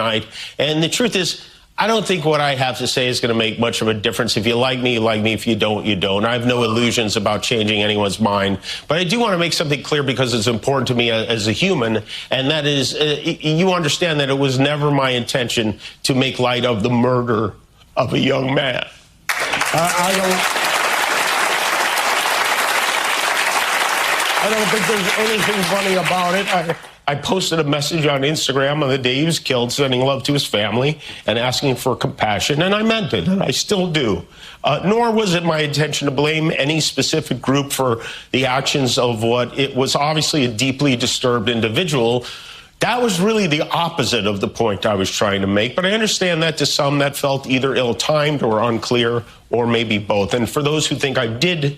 night. And the truth is, I don't think what I have to say is going to make much of a difference. If you like me, you like me. If you don't, you don't. I have no illusions about changing anyone's mind. But I do want to make something clear because it's important to me as a human, and that is, you understand that it was never my intention to make light of the murder of a young man. I don't think there's anything funny about it. I posted a message on Instagram on the day he was killed, sending love to his family and asking for compassion, and I meant it, and I still do. Nor was it my intention to blame any specific group for the actions of what it was obviously a deeply disturbed individual. That was really the opposite of the point I was trying to make, but I understand that to some that felt either ill-timed or unclear, or maybe both. And for those who think I did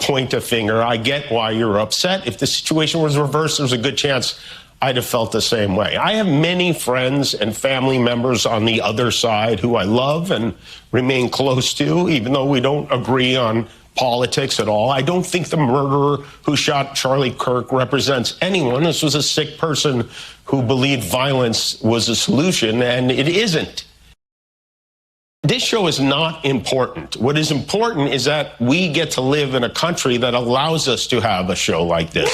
point a finger, I get why you're upset. If the situation was reversed, there's a good chance I'd have felt the same way. I have many friends and family members on the other side who I love and remain close to, even though we don't agree on politics at all. I don't think the murderer who shot Charlie Kirk represents anyone. This was a sick person who believed violence was a solution, and it isn't. This show is not important. What is important is that we get to live in a country that allows us to have a show like this.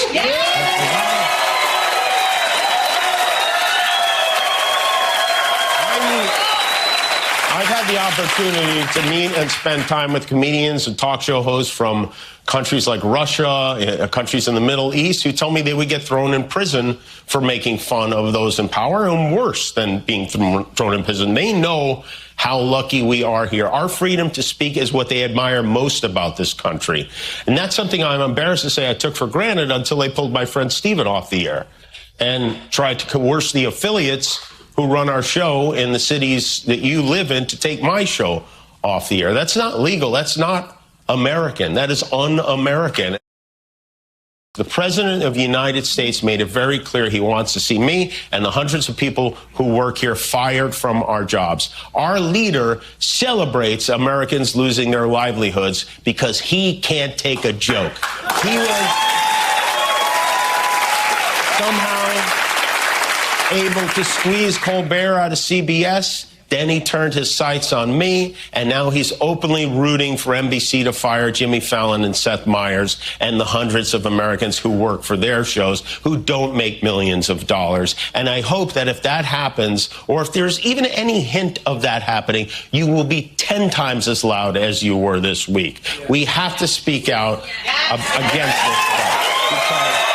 I've had the opportunity to meet and spend time with comedians and talk show hosts from countries like Russia, countries in the Middle East, who tell me they would get thrown in prison for making fun of those in power, and worse than being thrown in prison. They know how lucky we are here. Our freedom to speak is what they admire most about this country. And that's something I'm embarrassed to say I took for granted until they pulled my friend Steven off the air and tried to coerce the affiliates who run our show in the cities that you live in to take my show off the air. That's not legal. That's not American. That is un-American. The President of the United States made it very clear he wants to see me and the hundreds of people who work here fired from our jobs. Our leader celebrates Americans losing their livelihoods because he can't take a joke. He was somehow able to squeeze Colbert out of CBS. Then he turned his sights on me, and now he's openly rooting for NBC to fire Jimmy Fallon and Seth Meyers and the hundreds of Americans who work for their shows who don't make millions of dollars. And I hope that if that happens, or if there's even any hint of that happening, you will be 10 times as loud as you were this week. We have to speak out against this stuff.